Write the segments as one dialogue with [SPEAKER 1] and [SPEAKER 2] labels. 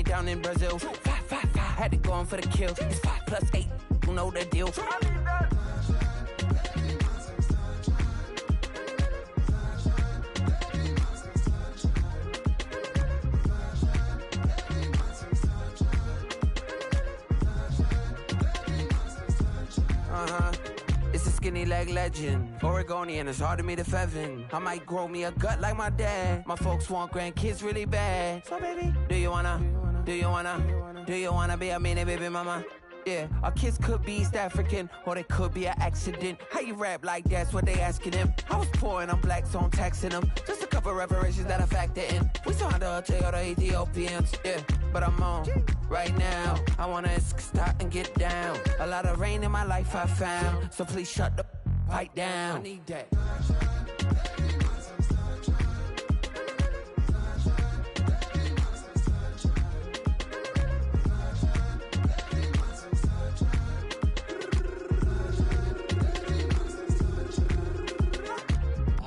[SPEAKER 1] down in Brazil. 5, 5, 5, had to go on for the kill. It's 5 plus 8, you know the deal. It's a skinny leg legend. Oregonian, it's hard to meet a Fevin. I might grow me a gut like my dad. My folks want grandkids really bad. So baby, do you wanna be a mini baby mama? Yeah, our kids could be East African, or they could be an accident. How you rap like that's what they asking him. I was poor and I'm black, so I'm taxing them. Just a couple reparations that I factor in. We saw the Toyota Ethiopians, yeah, but I'm on right now. I wanna stop and get down. A lot of rain in my life I found, so please shut the pipe down. I need that.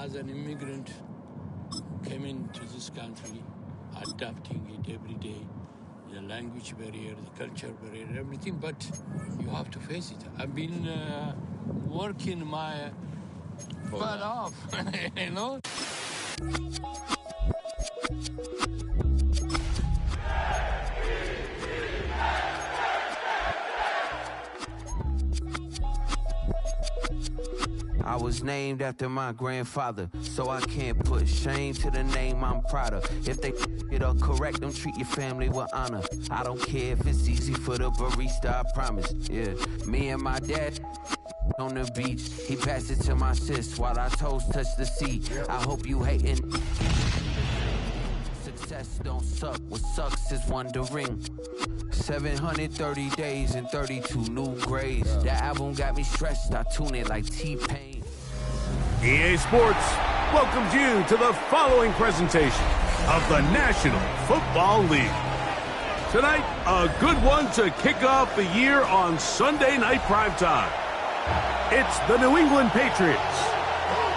[SPEAKER 2] As an immigrant, came into this country, adapting it every day, the language barrier, the culture barrier, everything, but you have to face it. I've been working my butt off, you know?
[SPEAKER 1] I was named after my grandfather, so I can't put shame to the name I'm proud of. If they it up correct, don't treat your family with honor. I don't care if it's easy for the barista, I promise. Yeah, me and my dad on the beach. He passed it to my sis while our toes touch the sea. I hope you hating. Success don't suck, what sucks is wondering. 730 days and 32 new grades. That album got me stressed, I tune it like T-Pain.
[SPEAKER 3] EA Sports welcomes you to the following presentation of the National Football League. Tonight, a good one to kick off the year on Sunday Night Primetime. It's the New England Patriots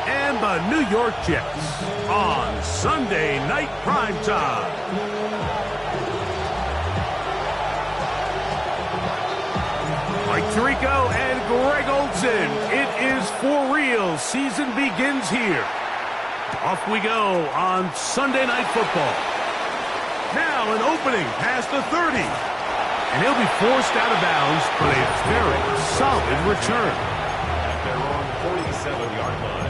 [SPEAKER 3] and the New York Jets on Sunday Night Primetime. Mike Tirico and Greg Olson, it is for real. Season begins here. Off we go on Sunday Night Football. Now an opening past the 30. And he'll be forced out of bounds, but a very solid return.
[SPEAKER 4] At their own 47-yard line.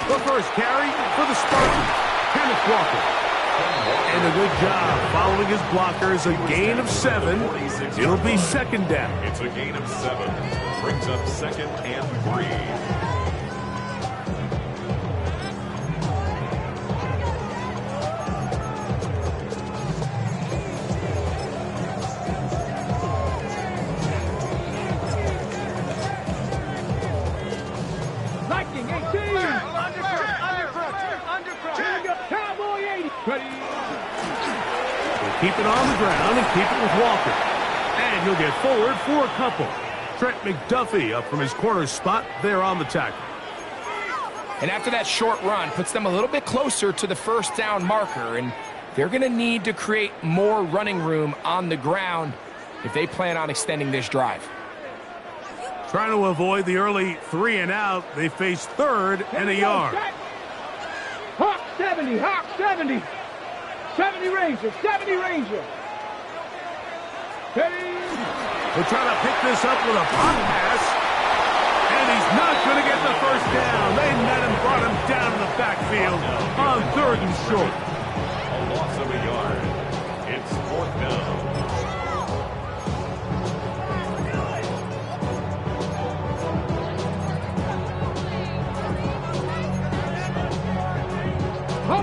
[SPEAKER 3] The first carry for the Spartans, Kenneth Walker. And a good job following his blockers, a gain of 7. It'll be second down.
[SPEAKER 4] It's a gain of 7. Brings up 2nd and 3.
[SPEAKER 3] Keep it on the ground and keep it with Walker. And he'll get forward for a couple. Trent McDuffie up from his corner spot there on the tackle.
[SPEAKER 5] And after that short run, puts them a little bit closer to the first down marker. And they're going to need to create more running room on the ground if they plan on extending this drive.
[SPEAKER 3] Trying to avoid the early 3 and out, they face 3rd and a yard.
[SPEAKER 6] Hawk 70, Hawk 70. 70 Ranger, 70 Ranger.
[SPEAKER 3] We're trying to pick this up with a pop pass. And he's not going to get the first down. They met him, brought him down to the backfield on 3rd and short.
[SPEAKER 4] A loss of a yard. It's 4th down.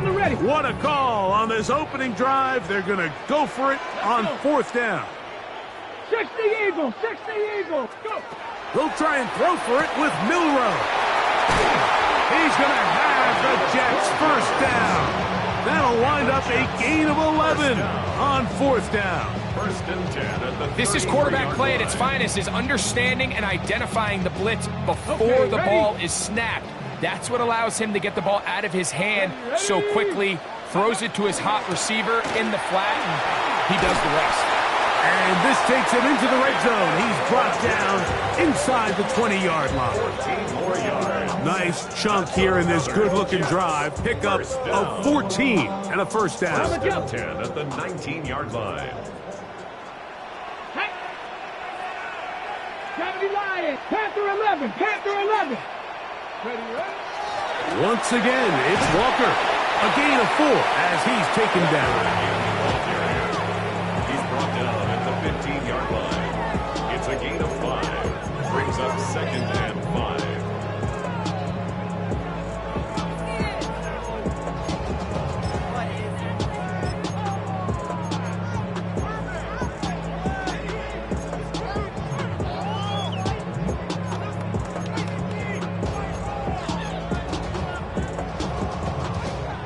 [SPEAKER 6] Ready.
[SPEAKER 3] What a call on this opening drive. They're going to go for it on 4th down.
[SPEAKER 6] 60 Eagles, 60 Eagles, go.
[SPEAKER 3] They'll try and throw for it with Milroe. He's going to have the Jets first down. That'll wind up a gain of 11 on fourth down.
[SPEAKER 4] First and 10 at the
[SPEAKER 5] This is quarterback play at its finest, is understanding and identifying the blitz before the ball is snapped. That's what allows him to get the ball out of his hand so quickly, throws it to his hot receiver in the flat, and he does the rest.
[SPEAKER 3] And this takes him into the red zone. He's brought down inside the 20-yard line.
[SPEAKER 4] 14 more yards.
[SPEAKER 3] Nice chunk here in this good-looking drive. Pickup of 14 and a first down.
[SPEAKER 4] First and 10 at the 19-yard line.
[SPEAKER 6] 70 Lions. Panther 11. Panther 11. Ready, ready?
[SPEAKER 3] Once again, it's Walker. A gain of 4 as he's taken down.
[SPEAKER 4] He's brought down at the 15-yard line. It's a gain of 5. Brings up second and 5.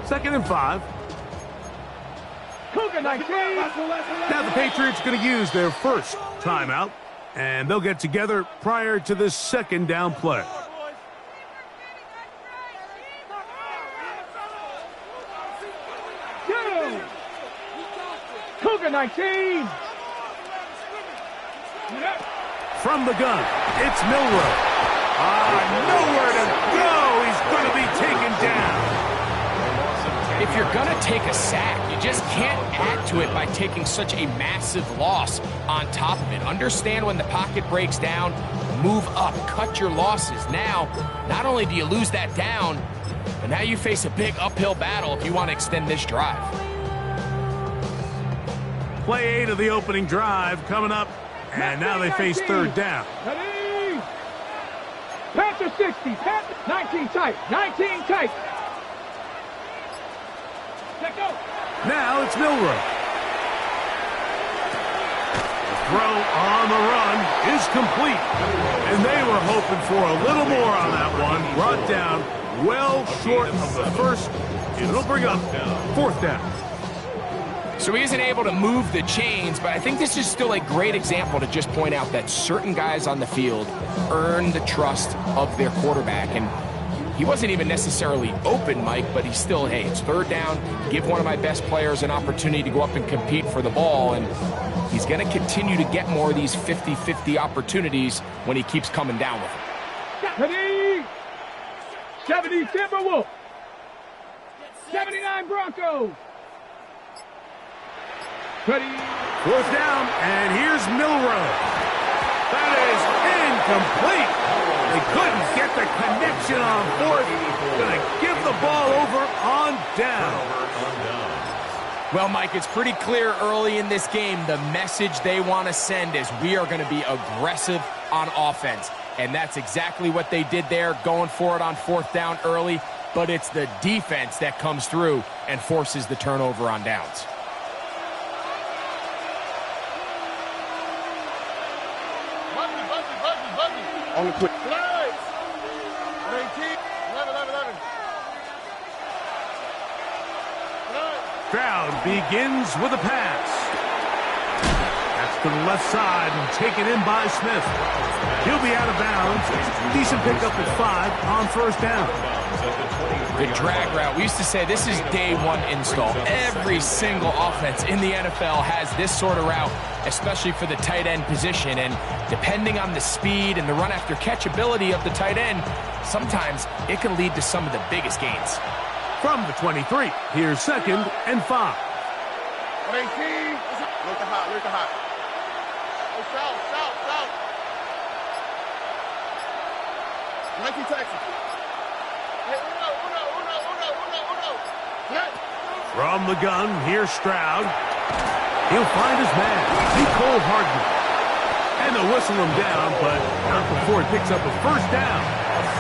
[SPEAKER 3] Second and 5.
[SPEAKER 6] Cougar 19.
[SPEAKER 3] Now the Patriots are going to use their first timeout, and they'll get together prior to this second down play.
[SPEAKER 6] Go. Cougar 19.
[SPEAKER 3] From the gun, it's Milroe. Nowhere to go. He's going to be taken down.
[SPEAKER 5] If you're going to take a sack, you just can't add to it by taking such a massive loss on top of it. Understand when the pocket breaks down, move up, cut your losses. Now, not only do you lose that down, but now you face a big uphill battle if you want to extend this drive.
[SPEAKER 3] Play 8 of the opening drive coming up, and now they face third down.
[SPEAKER 6] Ready. Panther 60. Panther 19 tight. 19 tight. Let go.
[SPEAKER 3] Now it's Milroe. The throw on the run is complete. And they were hoping for a little more on that one. Brought down well short of the first. It'll bring up fourth down.
[SPEAKER 5] So he isn't able to move the chains, but I think this is still a great example to just point out that certain guys on the field earn the trust of their quarterback. And he wasn't even necessarily open, Mike, but he's still, hey, it's third down. Give one of my best players an opportunity to go up and compete for the ball, and he's going to continue to get more of these 50-50 opportunities when he keeps coming down with them.
[SPEAKER 6] Ready. 70 Timberwolves. 79 Broncos. Ready.
[SPEAKER 3] Fourth down, and here's Milroe. That is incomplete. They couldn't get the connection on fourth. Going to give the ball over on down.
[SPEAKER 5] Well, Mike, it's pretty clear early in this game the message they want to send is we are going to be aggressive on offense. And that's exactly what they did there, going for it on fourth down early. But it's the defense that comes through and forces the turnover on downs.
[SPEAKER 6] On the quick.
[SPEAKER 3] Stroud begins with a pass. That's to the left side and taken in by Smith. He'll be out of bounds. Decent pickup at 5 on first down.
[SPEAKER 5] The drag route, we used to say this is day one install. Every single offense in the NFL has this sort of route, especially for the tight end position. And depending on the speed and the run after catch ability of the tight end, sometimes it can lead to some of the biggest gains.
[SPEAKER 3] From the 23, here's second and 5.
[SPEAKER 6] 18. Look at hot, look at hot. Oh, south. Nike Texas.
[SPEAKER 3] From the gun, here's Stroud. He'll find his man, Nicole Hardman. And they'll whistle him down, but not before he picks up a first down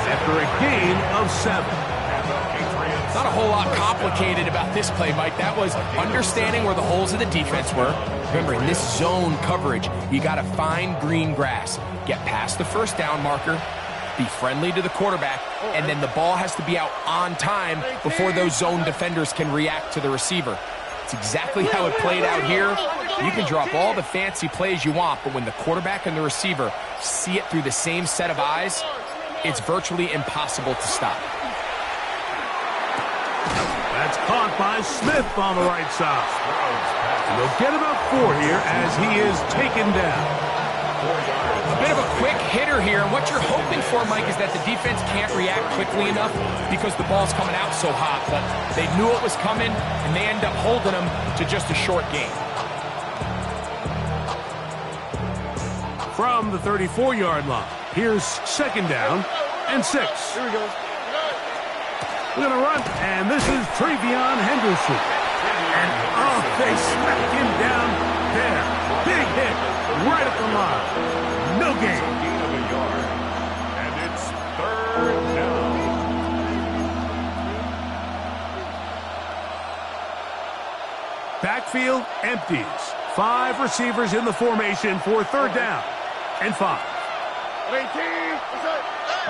[SPEAKER 3] after a gain of 7.
[SPEAKER 4] And the Patriots
[SPEAKER 5] Not a whole lot complicated about this play, Mike. That was understanding where the holes of the defense were. Remember, in this zone coverage, you got to find green grass. Get past the first down marker, be friendly to the quarterback, and then the ball has to be out on time before those zone defenders can react to the receiver. It's exactly how it played out here. You can drop all the fancy plays you want, but when the quarterback and the receiver see it through the same set of eyes, it's virtually impossible to stop.
[SPEAKER 3] That's caught by Smith on the right side. And they'll get about 4 here as he is taken down.
[SPEAKER 5] A bit of a quick hitter here, and what you're hoping for, Mike, is that the defense can't react quickly enough because the ball's coming out so hot, but they knew it was coming, and they end up holding them to just a short gain.
[SPEAKER 3] From the 34-yard line, here's second down and 6.
[SPEAKER 6] Here we go.
[SPEAKER 3] We're going to run, and this is Travion Henderson. And, oh, they smacked him down there. Big hit right at the line. No gain.
[SPEAKER 4] Gain of a yard. And it's third down.
[SPEAKER 3] Backfield empties. 5 receivers in the formation for third down and 5.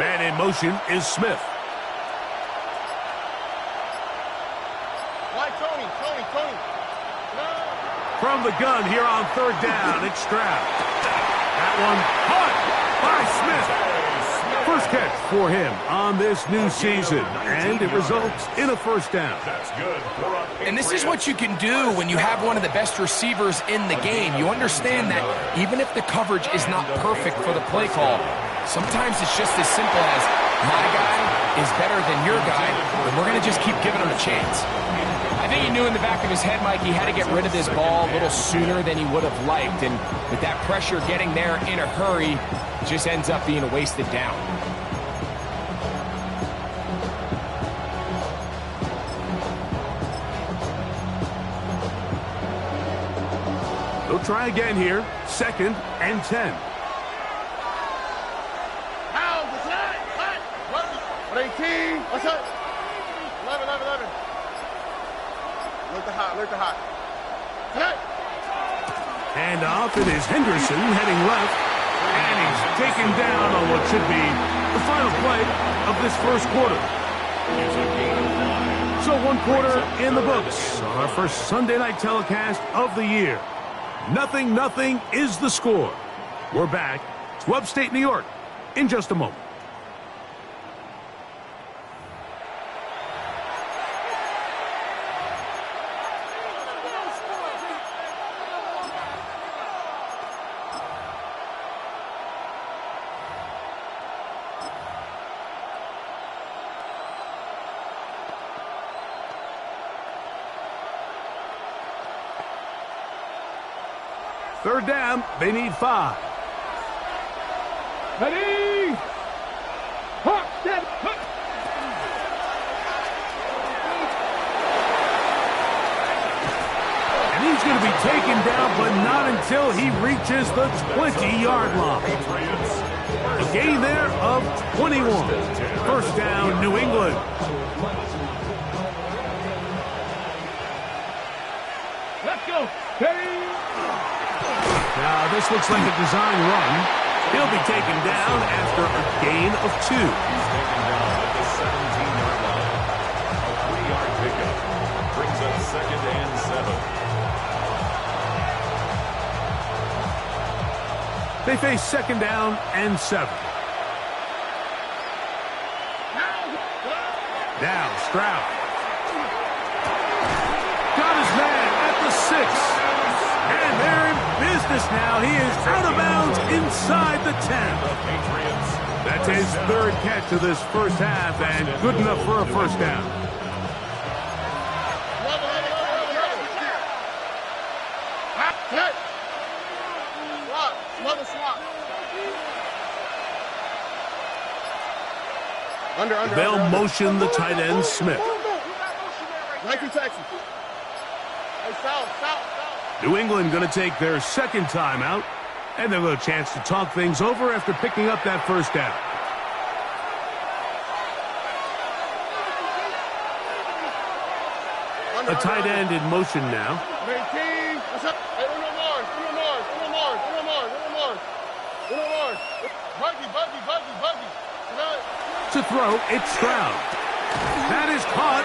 [SPEAKER 3] Man in motion is Smith. From the gun here on third down, it's Stroud. That one caught by Smith. First catch for him on this new season, and it results in a first down.
[SPEAKER 4] That's good.
[SPEAKER 5] And this is what you can do when you have one of the best receivers in the game. You understand that even if the coverage is not perfect for the play call, sometimes it's just as simple as my guy is better than your guy, and we're going to just keep giving him a chance. I think he knew in the back of his head, Mike, he had to get rid of this ball a little sooner than he would have liked. And with that pressure getting there in a hurry, it just ends up being a wasted down.
[SPEAKER 3] They'll try again here. Second and 10.
[SPEAKER 6] 18. What's up? 11. Look the hot.
[SPEAKER 3] And off it is Henderson heading left. And he's taken down on what should be the final play of this first quarter. So 1 quarter in the books on our first Sunday night telecast of the year. 0-0 is the score. We're back to upstate New York in just a moment. Third down, they need 5.
[SPEAKER 6] Ready? Hop, step, hop.
[SPEAKER 3] And he's going to be taken down, but not until he reaches the 20-yard line. A gain there of 21. First down, New England.
[SPEAKER 6] Let's go. Ready?
[SPEAKER 3] Now, this looks like a design run. He'll be taken down after a gain of 2.
[SPEAKER 4] He's taken down at the 17-yard line. A 3-yard pickup brings up second and 7.
[SPEAKER 3] They face second down and 7. Now, Stroud. Got his man at the 6. And they're in business now. He is out of bounds inside the 10. That's his third catch of this first half, and good enough for a first down. They'll motion the tight end, Smith.
[SPEAKER 6] Nike Texas. Hey, south.
[SPEAKER 3] New England going to take their second timeout, and they'll have a chance to talk things over after picking up that first down. A tight end in motion now. To throw, it's Stroud. That is caught,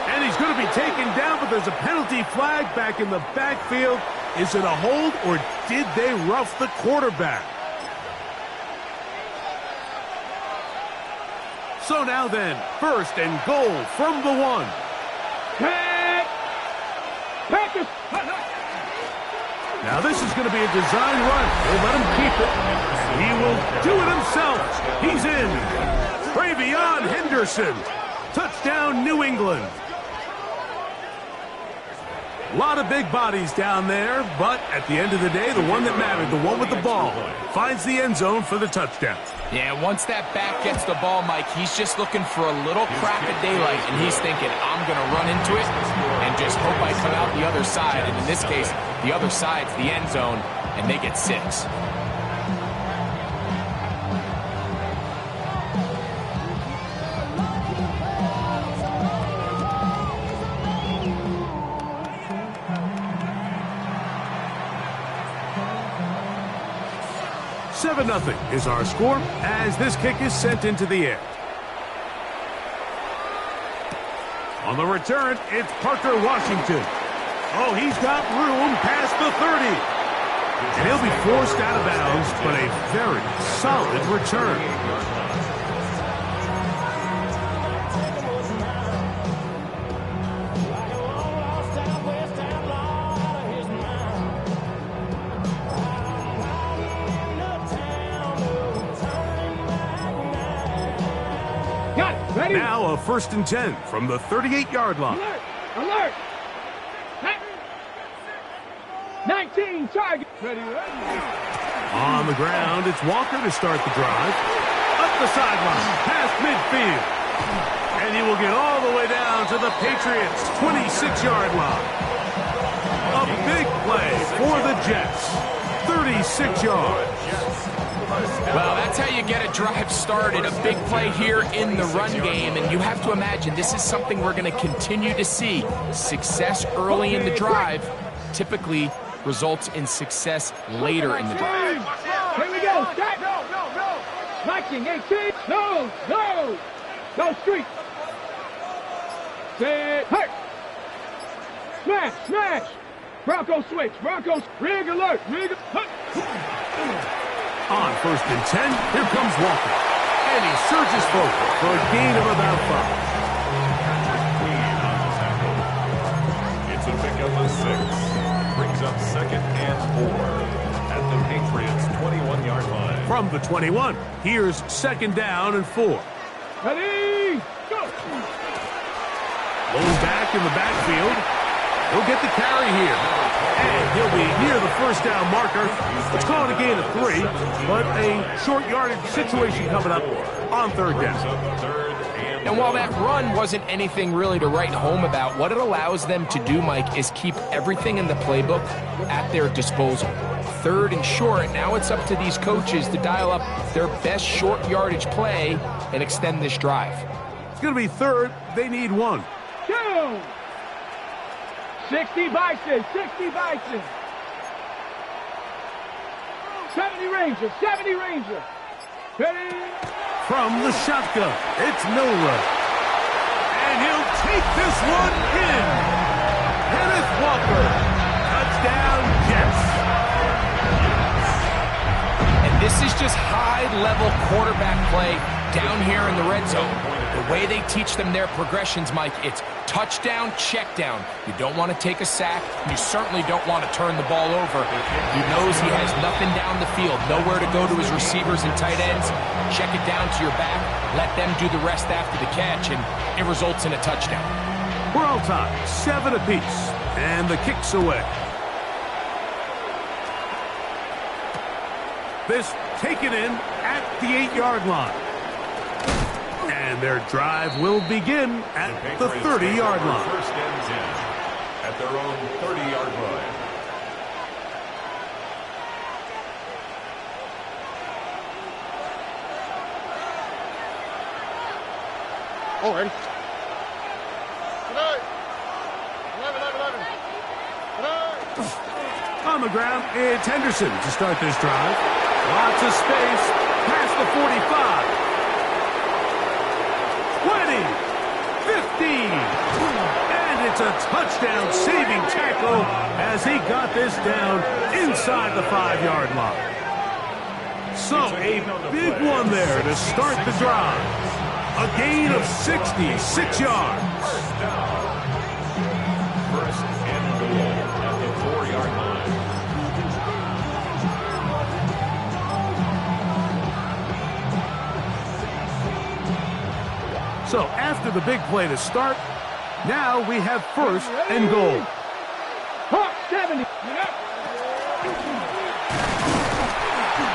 [SPEAKER 3] and he's going to be taken down, but there's a penalty flag back in the backfield. Is it a hold, or did they rough the quarterback? So now then, first and goal from the 1. Now this is going to be a design run. We'll let him keep it. He will do it himself. He's in. Travion Henderson. Touchdown, New England. A lot of big bodies down there, but at the end of the day, the one that mattered, the one with the ball, finds the end zone for the touchdown.
[SPEAKER 5] Yeah, once that back gets the ball, Mike, he's just looking for a little crack of daylight, and he's thinking, I'm going to run into it and just hope I come out the other side. And in this case, the other side's the end zone, and they get 6.
[SPEAKER 3] 7-0 is our score as this kick is sent into the air. On the return, it's Parker Washington. Oh, he's got room past the 30. And he'll be forced out of bounds, but a very solid return. Now a 1st and 10 from the 38-yard line.
[SPEAKER 6] Alert! Alert! 19 target. Ready.
[SPEAKER 3] On the ground, it's Walker to start the drive. Up the sideline, past midfield. And he will get all the way down to the Patriots' 26-yard line. A big play for the Jets. 36 yards.
[SPEAKER 5] Well, that's how you get a drive started. A big play here in the run game, and you have to imagine this is something we're going to continue to see. Success early in the drive typically results in success later in the drive.
[SPEAKER 6] Here we go. Start. No. Marching 18. No, street. Set. Hurt. Smash. Bronco switch. Rig alert.
[SPEAKER 3] On 1st and 10, here comes Walker. And he surges forward for a gain of about 5.
[SPEAKER 4] It's a pickup of 6. Brings up 2nd and 4 at the Patriots' 21-yard line.
[SPEAKER 3] From the 21, here's 2nd down and 4.
[SPEAKER 6] Ready, go!
[SPEAKER 3] Low back in the backfield. He'll get the carry here. And he'll be near the 1st down marker. Let's call it a gain of 3, but a short yardage situation coming up on 3rd down.
[SPEAKER 5] And while that run wasn't anything really to write home about, what it allows them to do, Mike, is keep everything in the playbook at their disposal. 3rd and short, now it's up to these coaches to dial up their best short yardage play and extend this drive.
[SPEAKER 3] It's going to be 3rd. They need 1.
[SPEAKER 6] 2. 60 Bison. 70 Ranger. Ready.
[SPEAKER 3] From the shotgun, it's Milrow. And he'll take this one in. Kenneth Walker. Touchdown, Jets.
[SPEAKER 5] And this is just high-level quarterback play down here in the red zone. The way they teach them their progressions, Mike, it's touchdown, check down. You don't want to take a sack. You certainly don't want to turn the ball over. He knows he has nothing down the field, nowhere to go to his receivers and tight ends. Check it down to your back. Let them do the rest after the catch, and it results in a touchdown.
[SPEAKER 3] We're all tied, 7 apiece, and the kick's away. This taken in at the 8-yard line. And their drive will begin at the 30-yard line.
[SPEAKER 4] 1st and 10 at their own 30-yard line.
[SPEAKER 6] All right.
[SPEAKER 3] On the ground, it's Henderson to start this drive. Lots of space, past the 45. 20, 15, and it's a touchdown-saving tackle as he got this down inside the 5-yard line. So, a big one there to start the drive. A gain of 66 yards.
[SPEAKER 4] First and goal at the 4-yard line.
[SPEAKER 3] So after the big play to start, now we have first and goal.
[SPEAKER 6] Hawk 70.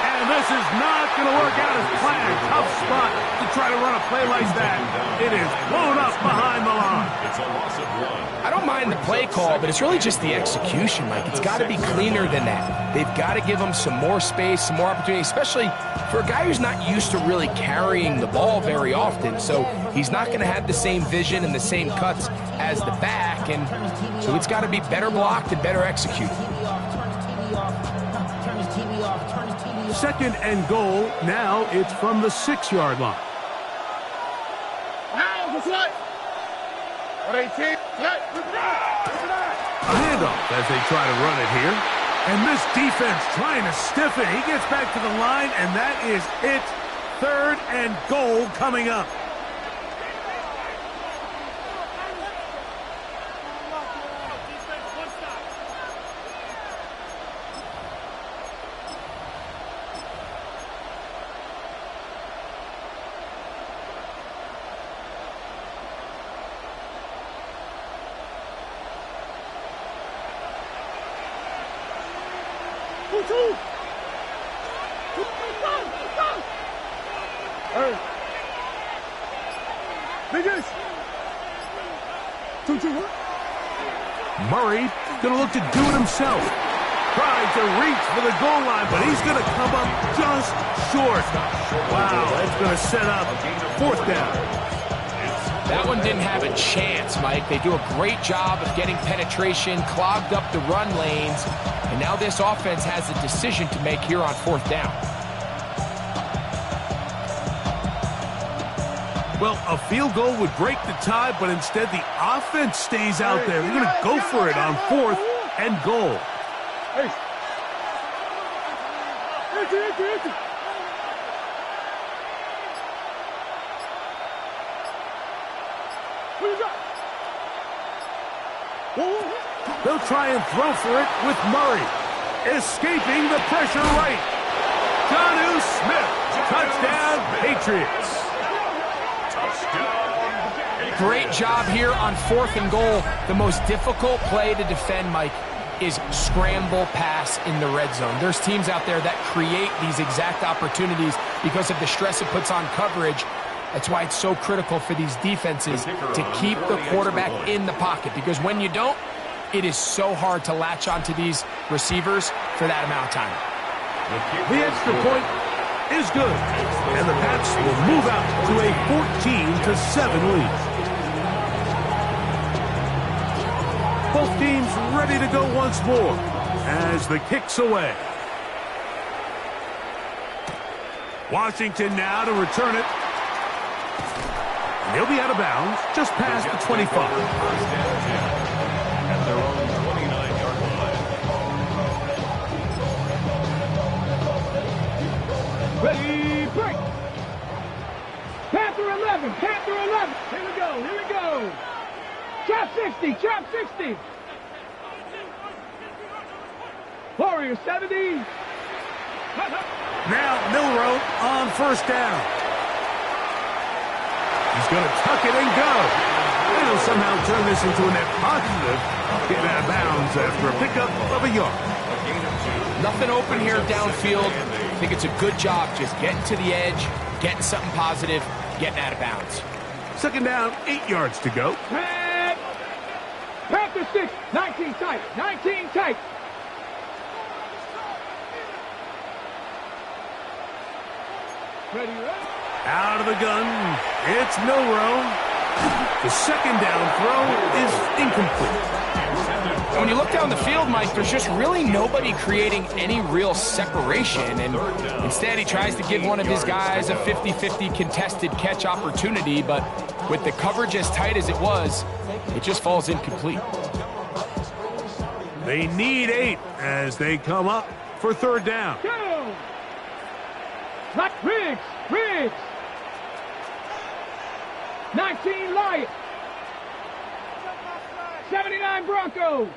[SPEAKER 3] And this is not going to work out as planned. Tough spot to try to run a play like that. It is blown up behind the line.
[SPEAKER 4] It's a loss of 1.
[SPEAKER 5] I don't mind the play call, but it's really just the execution, Mike. It's got to be cleaner than that. They've got to give him some more space, some more opportunity, especially for a guy who's not used to really carrying the ball very often. So he's not going to have the same vision and the same cuts as the back, and so it's got to be better blocked and better executed.
[SPEAKER 3] Second and goal. Now it's from the 6-yard line. A handoff as they try to run it here. And this defense trying to stiffen. He gets back to the line, and that is it. Third and goal coming up. Murray going to look to do it himself. Trying to reach for the goal line, but he's going to come up just short. Wow, that's going to set up 4th down.
[SPEAKER 5] That one didn't have a chance, Mike. They do a great job of getting penetration, clogged up the run lanes, and now this offense has a decision to make here on 4th down.
[SPEAKER 3] Well, a field goal would break the tie, but instead the offense stays out there. They're going to go for it on 4th and goal. They'll try and throw for it with Murray. Escaping the pressure right. Jonnu Smith. Touchdown, Patriots.
[SPEAKER 5] Great job here on 4th and goal. The most difficult play to defend, Mike, is scramble pass in the red zone. There's teams out there that create these exact opportunities because of the stress it puts on coverage. That's why it's so critical for these defenses to keep the quarterback in the pocket, because when you don't, it is so hard to latch onto these receivers for that amount of time.
[SPEAKER 3] The extra point is good, and the Pats will move out to a 14-7 lead. Both teams ready to go once more as the kick's away. Washington now to return it. And he'll be out of bounds just past the 25.
[SPEAKER 4] At their own 29-yard line.
[SPEAKER 6] Ready, break. Panther 11, Panther 11. Here we go, here we go. Chop 60, chop 60. Warrior 70.
[SPEAKER 3] Now Milroe on 1st down. He's going to tuck it and go. And he'll somehow turn this into a net positive. Getting out of bounds after a pickup of a yard.
[SPEAKER 5] Nothing open here downfield. I think it's a good job just getting to the edge, getting something positive, getting out of bounds.
[SPEAKER 3] 2nd down, 8 yards to go.
[SPEAKER 6] Panther 6, 19 tight, 19 tight. Ready, ready.
[SPEAKER 3] Out of the gun, it's Milroe. The 2nd down throw is incomplete.
[SPEAKER 5] And when you look down the field, Mike, there's just really nobody creating any real separation. And instead, he tries to give one of his guys a 50-50 contested catch opportunity. But with the coverage as tight as it was, it just falls incomplete.
[SPEAKER 3] They need 8 as they come up for third down.
[SPEAKER 6] Riggs. 19 Lions. 79 Broncos.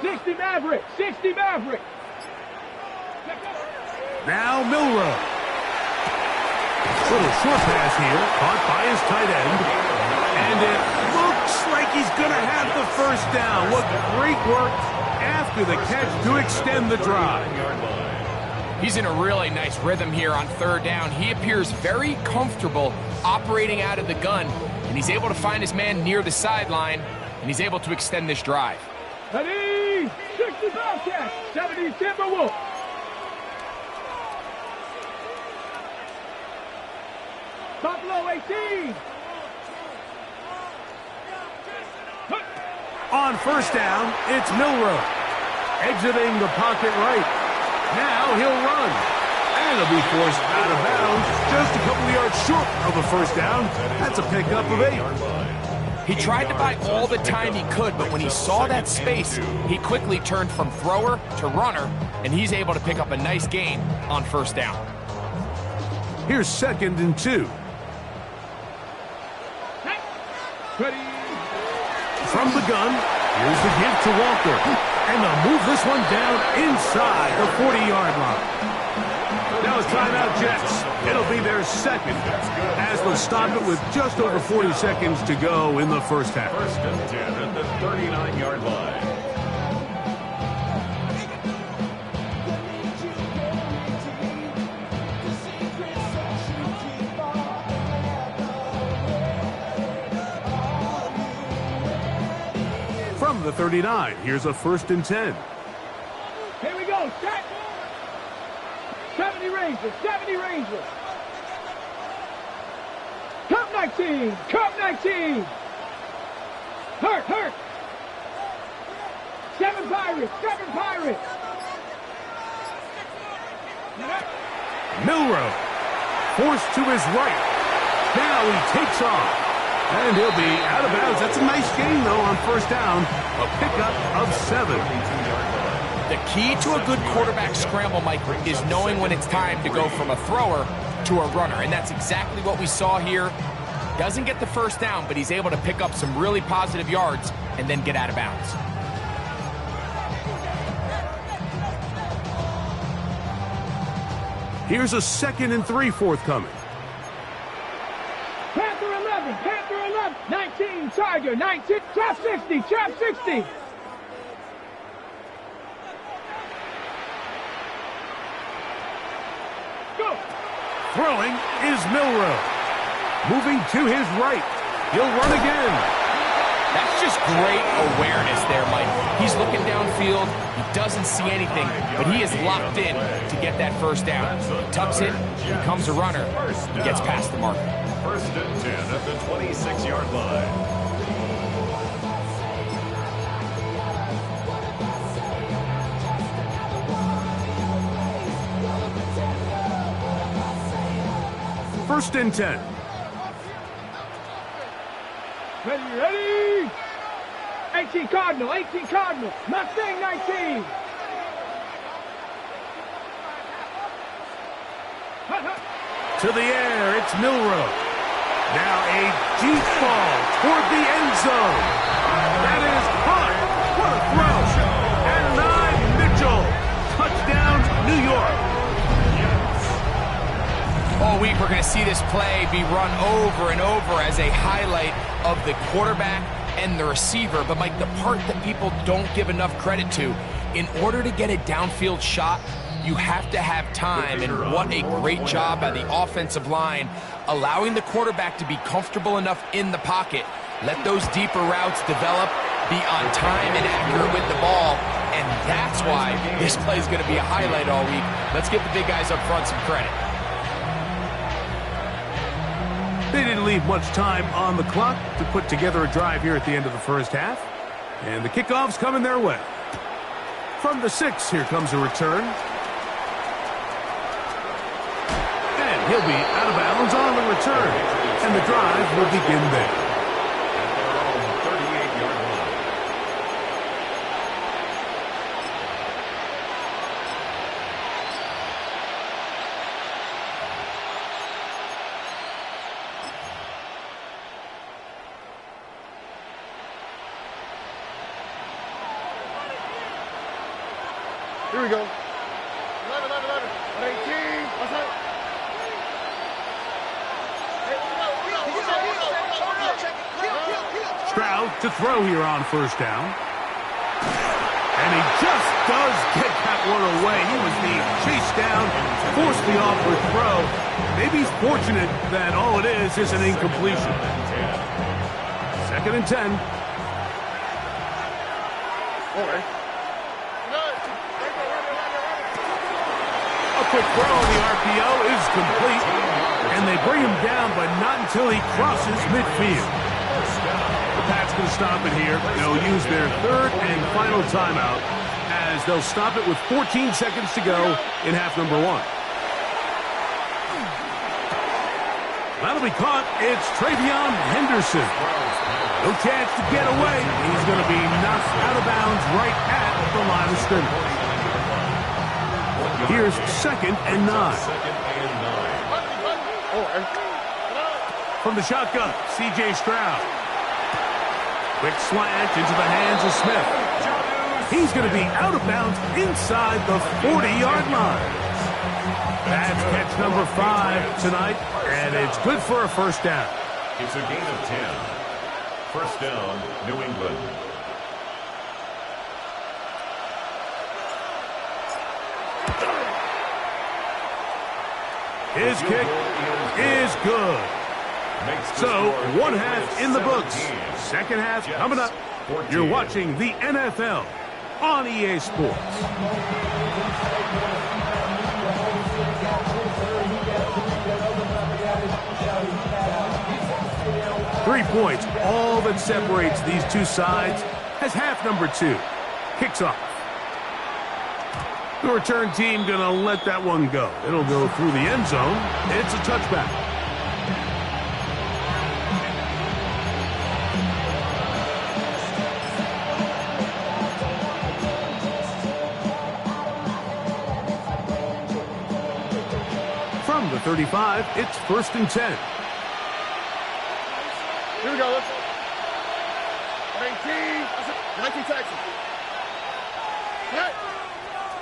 [SPEAKER 6] 60 Mavericks.
[SPEAKER 3] Now Milroe. Little short pass here, caught by his tight end. And it looks like he's going to have the first down. What great work after the catch to extend the drive.
[SPEAKER 5] He's in a really nice rhythm here on third down. He appears very comfortable operating out of the gun, and he's able to find his man near the sideline, and he's able to extend this drive.
[SPEAKER 6] 60 Bobcats, 70 Timberwolves. Buffalo 18.
[SPEAKER 3] On first down, it's Milroe. Exiting the pocket right. Now he'll run. And he'll be forced out of bounds. Just a couple of yards short of the first down. That's a pickup of 8.
[SPEAKER 5] He tried to buy all the time he could, but when he saw that space, he quickly turned from thrower to runner, and he's able to pick up a nice gain on first down.
[SPEAKER 3] Here's 2nd and 2. From the gun, here's the give to Walker. And they'll move this one down inside the 40-yard line. Now it's timeout, Jets. It'll be their second as they'll stop it with just over 40 seconds to go in the first half.
[SPEAKER 4] 1st and 10 at the 39-yard line.
[SPEAKER 3] From the 39, here's a 1st and 10.
[SPEAKER 6] Here we go, set. 70 Rangers. Cup 19. Hurt. 7 Pirates.
[SPEAKER 3] Milroe, forced to his right. Now he takes off. And he'll be out of bounds. That's a nice gain, though, on first down. A pickup of 7.
[SPEAKER 5] The key to a good quarterback scramble, Mike, is knowing when it's time to go from a thrower to a runner. And that's exactly what we saw here. Doesn't get the first down, but he's able to pick up some really positive yards and then get out of bounds.
[SPEAKER 3] Here's a 2nd and 3 forthcoming.
[SPEAKER 6] Panther 11. 19 Tiger. 19. Trap 60. Go.
[SPEAKER 3] Throwing is Milroe. Moving to his right. He'll run again.
[SPEAKER 5] That's just great awareness there, Mike. He's looking downfield. He doesn't see anything, but he is locked in to get that first down. He tucks it, becomes a runner, he gets past the marker.
[SPEAKER 4] 1st and 10 at the 26-yard line.
[SPEAKER 3] First and 10.
[SPEAKER 6] Ready. 18 Cardinal. Mustang 19.
[SPEAKER 3] To the air, it's Milroe. Now a deep ball toward the end zone. That is caught. What a throw. And 9, Mitchell. Touchdown, New York.
[SPEAKER 5] All week we're going to see this play be run over and over as a highlight of the quarterback and the receiver. But, Mike, the part that people don't give enough credit to, in order to get a downfield shot, you have to have time. And what a great job by the offensive line, allowing the quarterback to be comfortable enough in the pocket. Let those deeper routes develop, be on time and accurate with the ball. And that's why this play is going to be a highlight all week. Let's give the big guys up front some credit.
[SPEAKER 3] They didn't leave much time on the clock to put together a drive here at the end of the first half. And the kickoff's coming their way. From the 6, here comes a return. And he'll be out of bounds on the return. And the drive will begin there.
[SPEAKER 7] Here we go. 11, 11, 11. 18. What's up?
[SPEAKER 3] Stroud to throw here on first down. And he just does get that one away. He was being chased down, forced the awkward throw. Maybe he's fortunate that all it is an incompletion. 2nd and 10.
[SPEAKER 7] All right.
[SPEAKER 3] A quick throw on the RPO is complete. And they bring him down, but not until he crosses midfield. The Pats going to stop it here. They'll use their 3rd and final timeout as they'll stop it with 14 seconds to go in half number 1. That'll be caught. It's Travion Henderson. No chance to get away. He's going to be knocked out of bounds right at the line of scrimmage. Here's 2nd and 9. From the shotgun, C.J. Stroud. Quick slant into the hands of Smith. He's going to be out of bounds inside the 40-yard line. That's catch number 5 tonight, and it's good for a first down.
[SPEAKER 4] It's a gain of 10. First down, New England.
[SPEAKER 3] His kick is good. So, 1 half in the books. 2nd half coming up. You're watching the NFL on EA Sports. Three points, all that separates these two sides, as half number 2 kicks off. The return team going to let that one go. It'll go through the end zone. It's a touchback. From the 35, it's 1st and 10.
[SPEAKER 7] Here we go. 19. 19 Texas.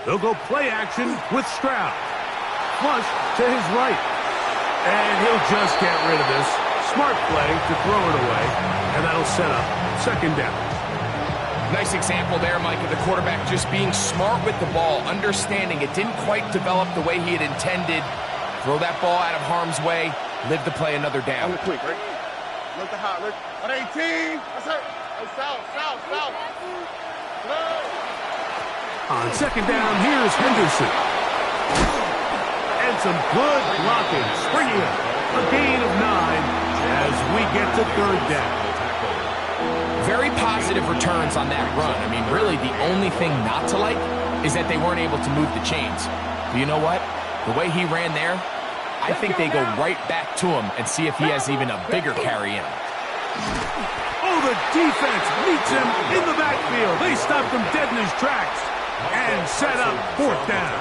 [SPEAKER 3] They'll go play action with Stroud. Flush to his right. And he'll just get rid of this. Smart play to throw it away. And that'll set up 2nd down.
[SPEAKER 5] Nice example there, Mike, of the quarterback just being smart with the ball, understanding it didn't quite develop the way he had intended. Throw that ball out of harm's way, live to play another down.
[SPEAKER 7] On the quick, right? Look the hot, look. 18. That's it. South.
[SPEAKER 3] On 2nd down, here's Henderson. And some good blocking. Springing up. A gain of 9 as we get to 3rd down.
[SPEAKER 5] Very positive returns on that run. I mean, really, the only thing not to like is that they weren't able to move the chains. But you know what? The way he ran there, I think they go right back to him and see if he has even a bigger carry in him.
[SPEAKER 3] Oh, the defense meets him in the backfield. They stopped him dead in his tracks and set up 4th down.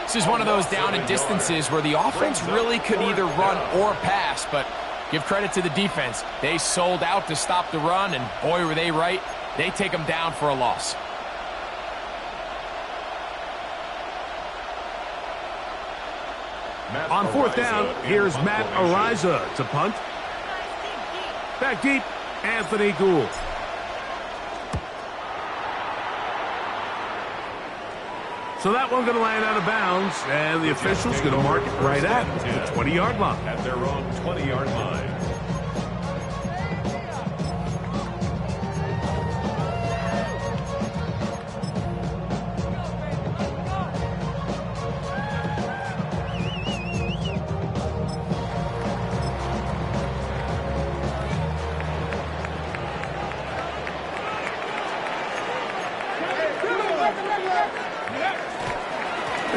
[SPEAKER 5] This is one of those down and distances where the offense really could either run or pass, but give credit to the defense. They sold out to stop the run, and boy, were they right. They take them down for a loss.
[SPEAKER 3] On 4th down, here's Matt Ariza to punt. Back deep, Anthony Gould. So that one going to land out of bounds, and the official's going to mark it right at the 20-yard line.
[SPEAKER 4] At their own 20-yard line.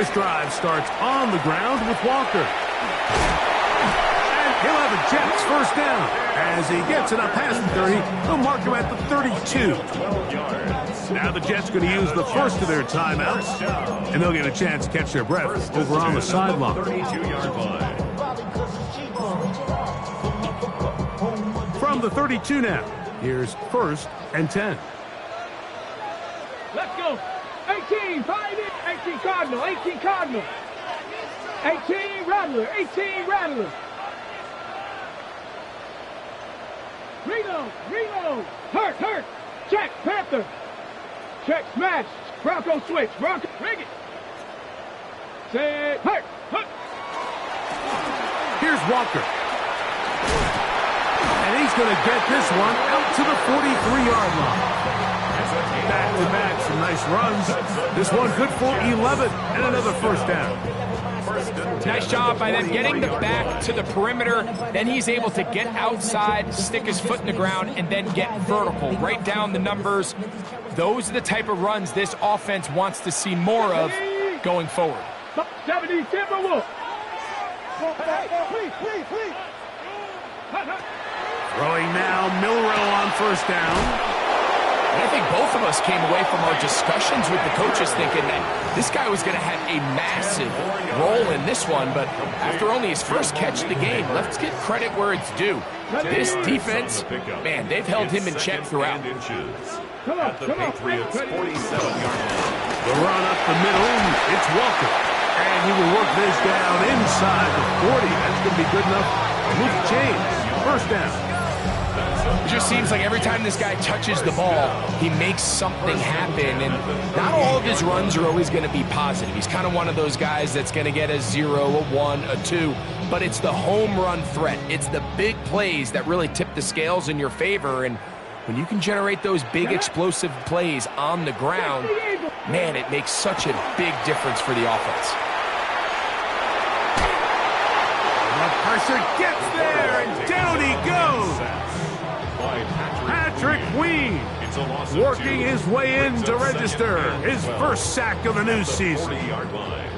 [SPEAKER 3] This drive starts on the ground with Walker. And he'll have a Jets first down. As he gets it up past the 30, they'll mark him at the 32. Now the Jets going to use the first of their timeouts, and they'll get a chance to catch their breath over on the sideline. From the 32 now, here's 1st and 10.
[SPEAKER 6] Let's go. 18, 5 in. 18 Cardinal, 18 Cardinal. 18 Rattler, 18 Rattler. Reload. Hurt. Check, Panther. Check, smash. Bronco switch. Bronco, rig it. Set, hurt.
[SPEAKER 3] Here's Walker. And he's going to get this one out to the 43-yard line. Back-to-back, some nice runs. This one good for 11 and another first down.
[SPEAKER 5] Nice job by them getting the back to the perimeter. Then he's able to get outside, stick his foot in the ground, and then get vertical. Right down the numbers. Those are the type of runs this offense wants to see more of going forward.
[SPEAKER 6] 70 Timberwolves. Please.
[SPEAKER 3] Throwing now, Milrow on first down.
[SPEAKER 5] And I think both of us came away from our discussions with the coaches thinking that this guy was going to have a massive role in this one, but after only his first catch of the game, let's give credit where it's due. This defense, man, they've held him in check throughout.
[SPEAKER 4] At the Patriots' 47-yard line.
[SPEAKER 3] The run up the middle, it's Walker. And he will work this down inside the 40. That's going to be good enough to move the chains. First down.
[SPEAKER 5] It just seems like every time this guy touches the ball, he makes something happen. And not all of his runs are always going to be positive. He's kind of one of those guys that's going to get a 0, a 1, a 2. But it's the home run threat. It's the big plays that really tip the scales in your favor. And when you can generate those big explosive plays on the ground, man, it makes such a big difference for the offense.
[SPEAKER 3] The pressure gets there, and down he goes. Patrick Queen working his way in to register his first sack of the new season.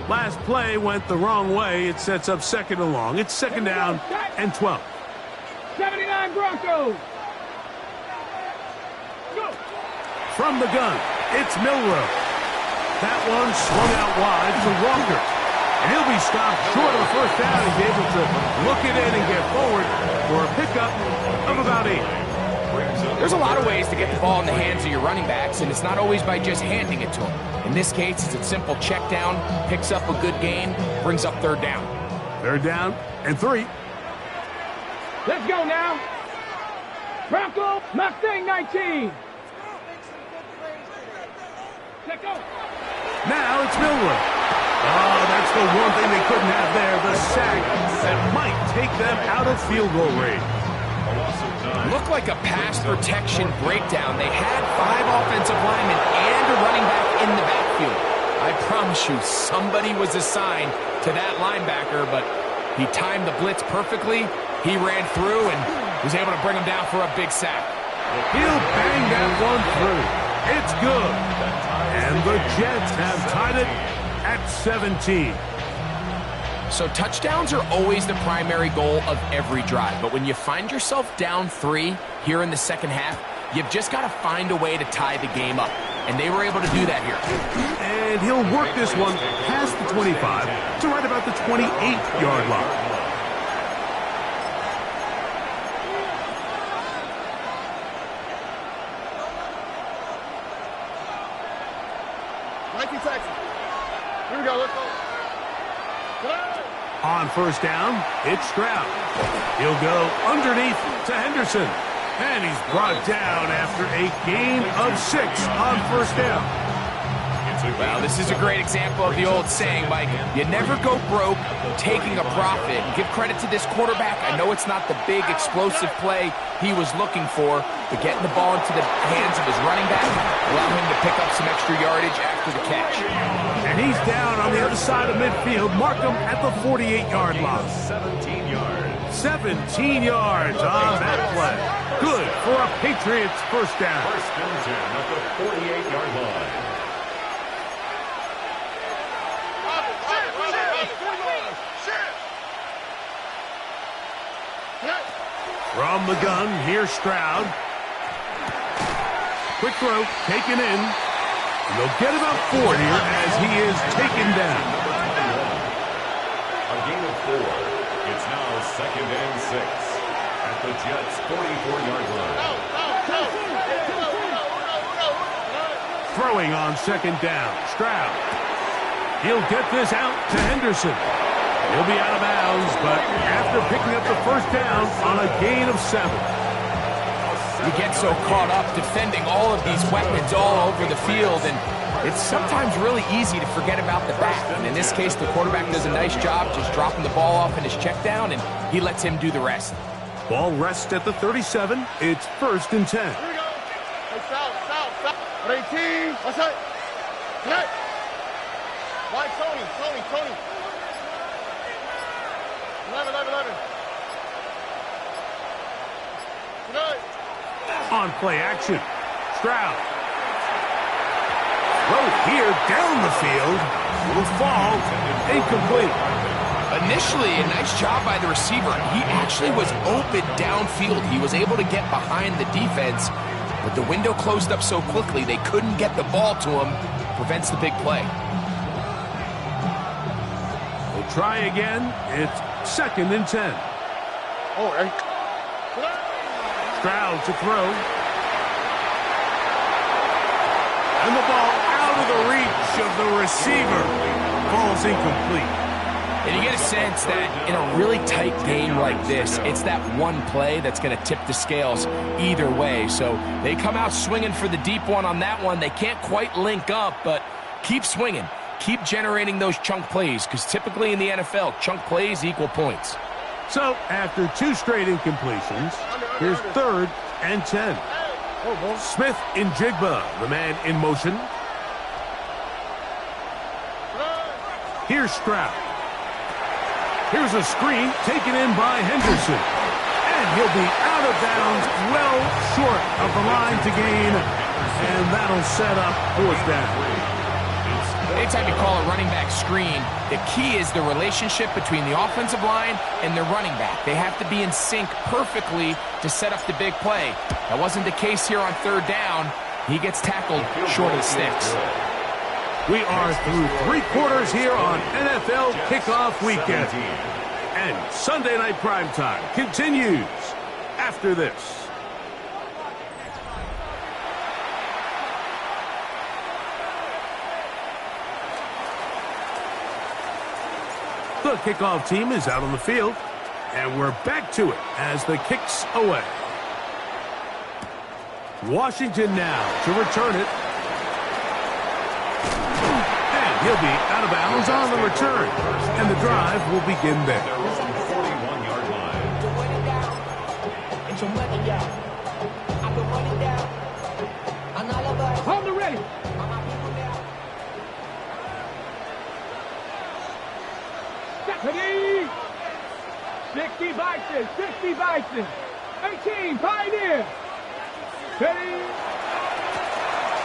[SPEAKER 3] Last play went the wrong way. It sets up 2nd and long. It's 2nd down and 12.
[SPEAKER 6] 79 Broncos. Go.
[SPEAKER 3] From the gun, it's Milrow. That one swung out wide to Walker. And he'll be stopped short of the first down. He's able to look it in and get forward for a pickup of about 8.
[SPEAKER 5] There's a lot of ways to get the ball in the hands of your running backs, and it's not always by just handing it to them. In this case, it's a simple check down, picks up a good gain, brings up 3rd down.
[SPEAKER 3] 3rd down and 3.
[SPEAKER 6] Let's go now. Bronco, Mustang 19. Let's go.
[SPEAKER 3] Now it's Milrow. Oh, that's the one thing they couldn't have there, the sack that might take them out of field goal range.
[SPEAKER 5] Looked like a pass protection breakdown. They had 5 offensive linemen and a running back in the backfield. I promise you, somebody was assigned to that linebacker, but he timed the blitz perfectly. He ran through and was able to bring him down for a big sack.
[SPEAKER 3] He'll bang that one through. It's good. And the Jets have tied it at 17.
[SPEAKER 5] So touchdowns are always the primary goal of every drive. But when you find yourself down 3 here in the second half, you've just got to find a way to tie the game up. And they were able to do that here.
[SPEAKER 3] And he'll work this one past the 25 to right about the 28-yard line.
[SPEAKER 7] Here we go, let's go.
[SPEAKER 3] On first down, it's Stroud. He'll go underneath to Henderson. And he's brought down after a gain of 6 on first down.
[SPEAKER 5] Well, this is a great example of the old saying, Mike. You never go broke taking a profit. Give credit to this quarterback. I know it's not the big explosive play he was looking for, but getting the ball into the hands of his running back allowed him to pick up some extra yardage after the catch.
[SPEAKER 3] And he's down on the other side of midfield. Mark him at the 48-yard line.
[SPEAKER 4] 17 yards.
[SPEAKER 3] 17 yards on that play. Good for a Patriots first down.
[SPEAKER 4] 1st and 10 at the 48-yard line.
[SPEAKER 3] From the gun, here's Stroud. Quick throw, taken in. And they'll get about 4 here as he is taken down.
[SPEAKER 4] A gain of 4. It's now 2nd and 6 at the Jets' 44-yard line.
[SPEAKER 3] Throwing on 2nd down, Stroud. He'll get this out to Henderson. He'll be out of bounds, but after picking up the 1st down on a gain of 7.
[SPEAKER 5] You get so caught up defending all of these weapons all over the field, and it's sometimes really easy to forget about the back. And in this case, the quarterback does a nice job just dropping the ball off in his check down, and he lets him do the rest.
[SPEAKER 3] Ball rests at the 37. It's 1st and 10.
[SPEAKER 7] Here we go. Hey, foul. 18. What's that? Connect. Why, Tony. 11. Tonight.
[SPEAKER 3] On play action, Stroud. Throw here down the field. Will fall. Incomplete.
[SPEAKER 5] Initially, a nice job by the receiver. He actually was open downfield. He was able to get behind the defense, but the window closed up so quickly they couldn't get the ball to him. Prevents the big play.
[SPEAKER 3] We'll try again. It's 2nd and 10.
[SPEAKER 7] Oh, hey.
[SPEAKER 3] Stroud to throw. And the ball out of the reach of the receiver. Ball's incomplete.
[SPEAKER 5] And you get a sense that in a really tight game like this, it's that one play that's going to tip the scales either way. So they come out swinging for the deep one on that one. They can't quite link up, but keep swinging. Keep generating those chunk plays, because typically in the NFL, chunk plays equal points.
[SPEAKER 3] So after 2 straight incompletions, here's 3rd and 10. Smith in Jigba, the man in motion. Here's Stroud. Here's a screen taken in by Henderson. And he'll be out of bounds, well short of the line to gain. And that'll set up 4th down.
[SPEAKER 5] Anytime you call a running back screen, the key is the relationship between the offensive line and the running back. They have to be in sync perfectly to set up the big play. That wasn't the case here on 3rd down. He gets tackled short of the sticks.
[SPEAKER 3] We are through 3 quarters here on NFL Kickoff Weekend. And Sunday Night Primetime continues after this. The kickoff team is out on the field, and we're back to it as the kick's away. Washington now to return it. And he'll be out of bounds on the return, and the drive will begin there.
[SPEAKER 4] 41-yard line.
[SPEAKER 6] Hold the ready. Ready. 60 Bison. 18 Pioneer. Ready.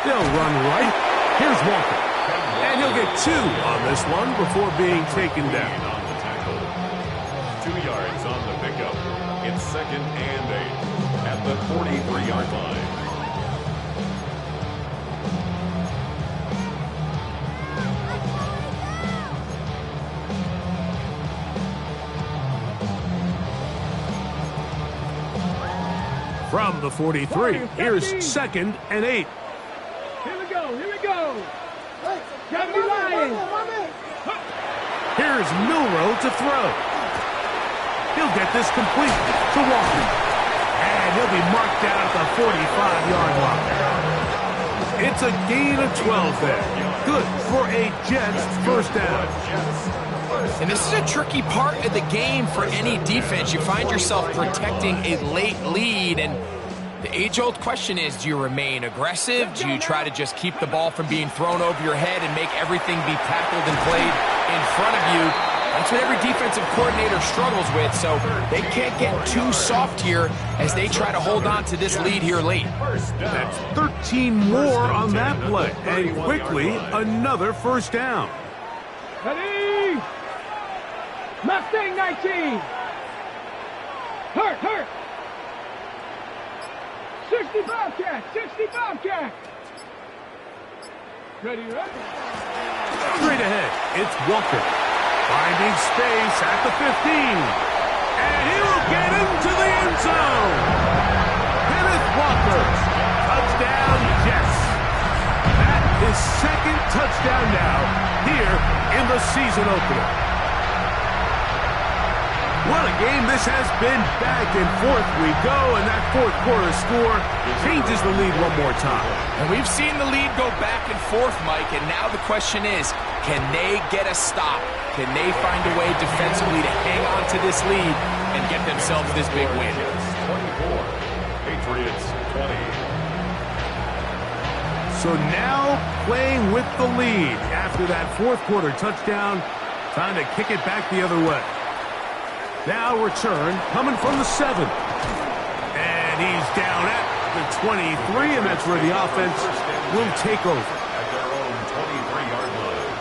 [SPEAKER 3] They'll run right. Here's Walker. And he'll get 2 on this one before being taken down.
[SPEAKER 4] On the tackle. 2 yards on the pickup. It's 2nd and 8 at the 43-yard line.
[SPEAKER 3] From the 43, here's 2nd and 8.
[SPEAKER 6] Here we go. Gotta be lying.
[SPEAKER 3] Here's Milrow to throw. He'll get this complete to Walker. And he'll be marked down at the 45-yard line. It's a gain of 12 there. Good for a Jets 1st down.
[SPEAKER 5] And this is a tricky part of the game for any defense. You find yourself protecting a late lead, and the age-old question is, do you remain aggressive? Do you try to just keep the ball from being thrown over your head and make everything be tackled and played in front of you? That's what every defensive coordinator struggles with, so they can't get too soft here as they try to hold on to this lead here late.
[SPEAKER 3] That's 13 more on that play, and quickly another 1st down.
[SPEAKER 6] Ready. Mustang 19. Hurt. 60 Bobcat. 60 Bobcat. Ready, ready.
[SPEAKER 3] Straight ahead, it's Walker. Finding space at the 15. And he will get into the end zone. Kenneth Walker. Touchdown, Jets. That is second touchdown now here in the season opener. What a game this has been. Back and forth we go, and that fourth quarter score changes the lead one more time.
[SPEAKER 5] And we've seen the lead go back and forth, Mike, and now the question is, can they get a stop? Can they find a way defensively to hang on to this lead and get themselves this big win?
[SPEAKER 4] 24, Patriots 20.
[SPEAKER 3] So now playing with the lead after that fourth quarter touchdown, time to kick it back the other way. Now return coming from the 7. And he's down at the 23, and that's where the offense will take over.
[SPEAKER 4] At their own 23-yard line.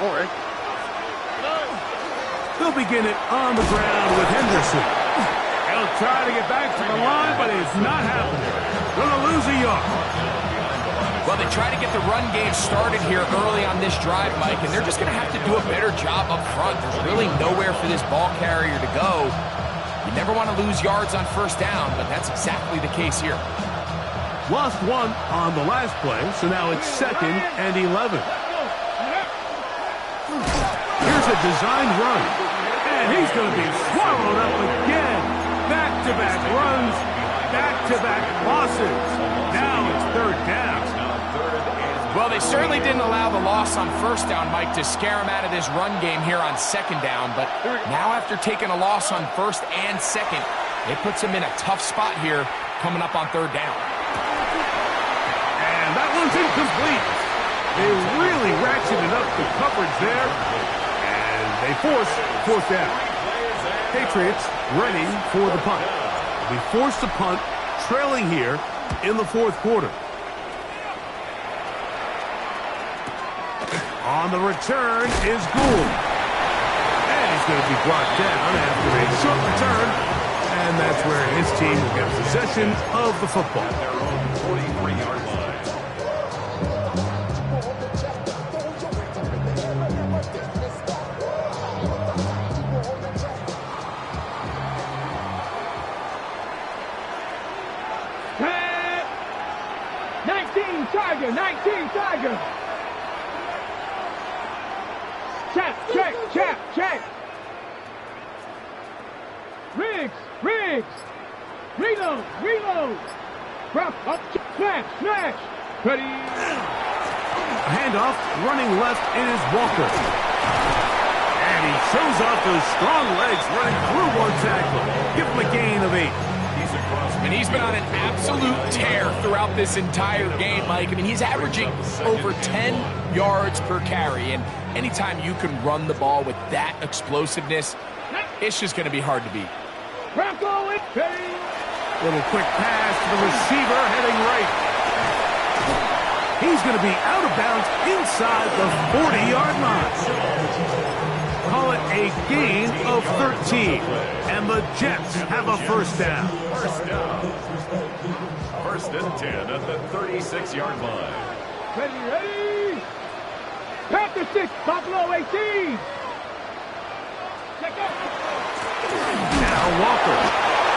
[SPEAKER 7] All right.
[SPEAKER 3] They'll begin it on the ground with Henderson. He'll try to get back to the line, but it's not happening. Gonna lose a yard.
[SPEAKER 5] Well, they try to get the run game started here early on this drive, Mike, and they're just going to have to do a better job up front. There's really nowhere for this ball carrier to go. You never want to lose yards on first down, but that's exactly the case here.
[SPEAKER 3] Lost one on the last play, so now it's 2nd and 11. Here's a designed run, and he's going to be swallowed up again. Back-to-back runs, back-to-back losses. Now it's 3rd down.
[SPEAKER 5] Well, they certainly didn't allow the loss on first down, Mike, to scare him out of this run game here on 2nd down. But now after taking a loss on 1st and 2nd, it puts him in a tough spot here coming up on 3rd down.
[SPEAKER 3] And that one's incomplete. They really ratcheted up the coverage there, and they force 4th down. Patriots ready for the punt. They'll be forced to punt, trailing here in the 4th quarter. On the return is Gould. And he's going to be brought down after a short return. And that's where his team will get possession of the football.
[SPEAKER 4] At their own 43-yard line.
[SPEAKER 6] Tiger, 19 Tiger. Check. Riggs. Reload. Drop, up, smash. Ready.
[SPEAKER 3] A handoff, running left, it is Walker. And he shows off those strong legs running through one tackle. Give him a gain of 8.
[SPEAKER 5] And he's been on an absolute tear throughout this entire game, Mike. I mean, he's averaging over 10 yards per carry. And anytime you can run the ball with that explosiveness, it's just going to be hard to beat.
[SPEAKER 3] Little quick pass to the receiver heading right. He's going to be out of bounds inside the 40-yard line. Call it a gain of 13. And the Jets have a 1st down.
[SPEAKER 4] 1st and 10 at the 36-yard line.
[SPEAKER 6] Ready. Panther 6, Buffalo 18. Check out.
[SPEAKER 3] Now Walker.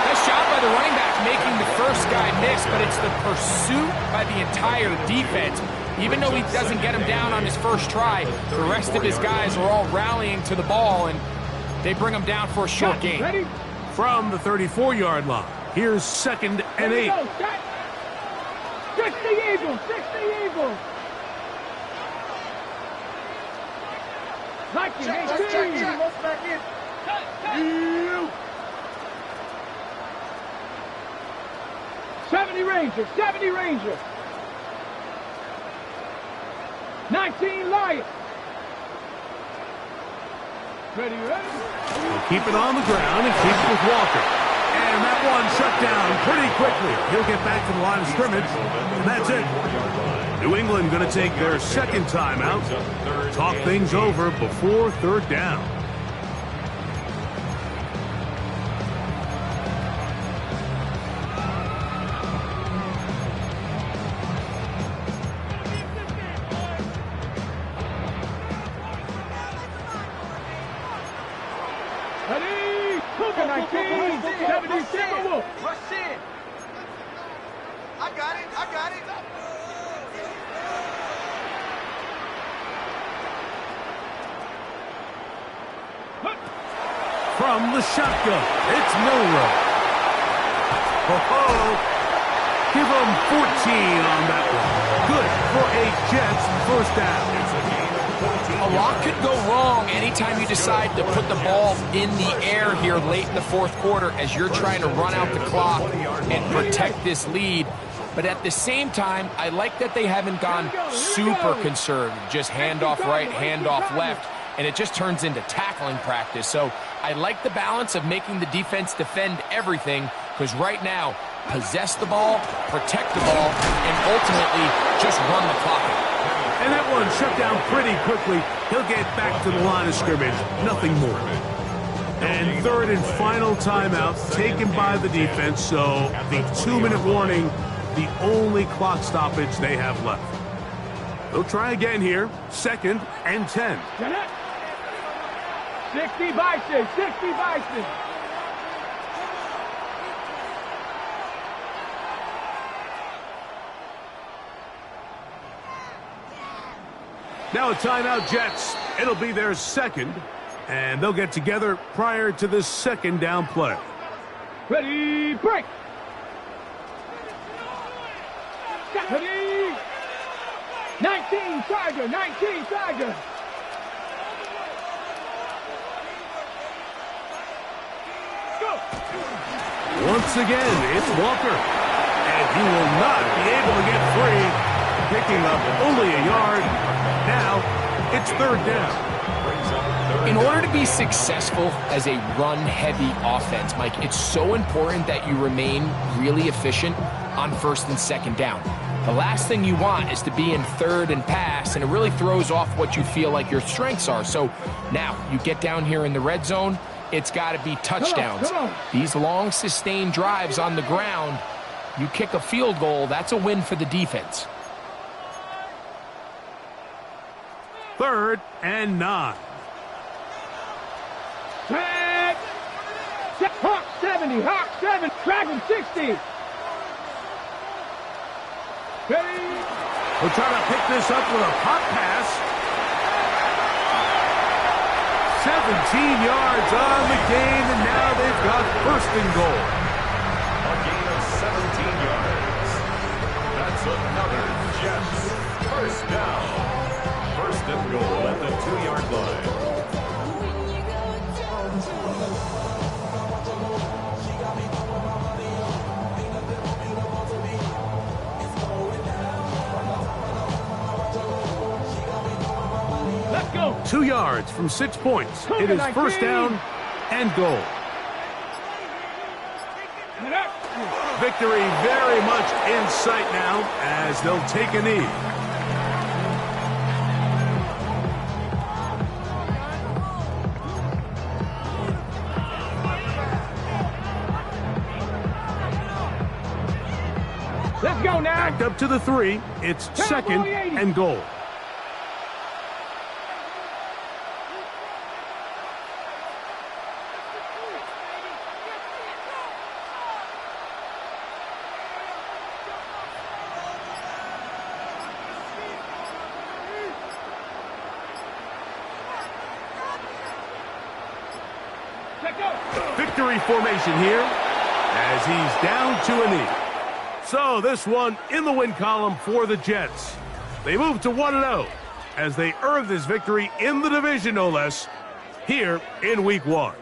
[SPEAKER 5] Nice job by the running back making the first guy miss, but it's the pursuit by the entire defense. Even though he doesn't get him down on his first try, the rest of his guys are all rallying to the ball, and they bring him down for a short gain.
[SPEAKER 6] Ready?
[SPEAKER 3] From the 34-yard line, here's 2nd and 8.
[SPEAKER 6] 60 Eagles. Check. 70 Ranger. 19 Lions. Ready.
[SPEAKER 3] He'll keep it on the ground and keep it with Walker. And that one shut down pretty quickly. He'll get back to the line of scrimmage, and that's it. New England going to take their second timeout. Talk things over before third down.
[SPEAKER 6] Ready? Cougar 19, 77 Wolf.
[SPEAKER 7] Rush in. I got it. I got it.
[SPEAKER 3] From the shotgun, it's Milrow. Give him 14 on that one. Good for a Jets first down.
[SPEAKER 5] A lot could go wrong anytime you decide to put the ball in the air here late in the fourth quarter as you're trying to run out the clock and protect this lead. But at the same time, I like that they haven't gone super conservative, just handoff right, handoff left, and it just turns into tackling practice. So I like the balance of making the defense defend everything, because right now, possess the ball, protect the ball, and ultimately just run the clock out.
[SPEAKER 3] And that one shut down pretty quickly. He'll get back to the line of scrimmage, nothing more. And third and final timeout taken by the defense, so the 2-minute warning, the only clock stoppage they have left. They'll try again here, 2nd and 10.
[SPEAKER 6] 60 Bison, 60 Bison.
[SPEAKER 3] Now a timeout, Jets. It'll be their second, and they'll get together prior to this second down play.
[SPEAKER 6] Ready, break. Ready. 19 Tiger, 19 Tiger. Go.
[SPEAKER 3] Once again, it's Walker, and he will not be able to get free. Picking up only a yard. Now, it's third down.
[SPEAKER 5] In order to be successful as a run-heavy offense, Mike, it's so important that you remain really efficient on 1st and 2nd down. The last thing you want is to be in 3rd and pass, and it really throws off what you feel like your strengths are. So now you get down here in the red zone, it's got to be touchdowns.
[SPEAKER 6] Come on.
[SPEAKER 5] These long, sustained drives on the ground, you kick a field goal, that's a win for the defense.
[SPEAKER 3] 3rd and 9.
[SPEAKER 6] Tag. Hawk 70, Hawk 7, Dragon 60. Ready.
[SPEAKER 3] We'll try to pick this up with a pop pass. 17 yards on the gain, and now they've got 1st and goal.
[SPEAKER 4] A gain of 17 yards. That's another Jets first down. 1st and goal at the 2-yard line.
[SPEAKER 6] Let's go.
[SPEAKER 3] 2 yards from 6 points. It is 1st down and goal. Victory very much in sight now as they'll take a knee.
[SPEAKER 6] Let's go now.
[SPEAKER 3] Back up to the 3. It's 2nd and goal. Victory formation here as he's down to a knee. So this one in the win column for the Jets. They move to 1-0 as they earn this victory in the division, no less, here in Week 1.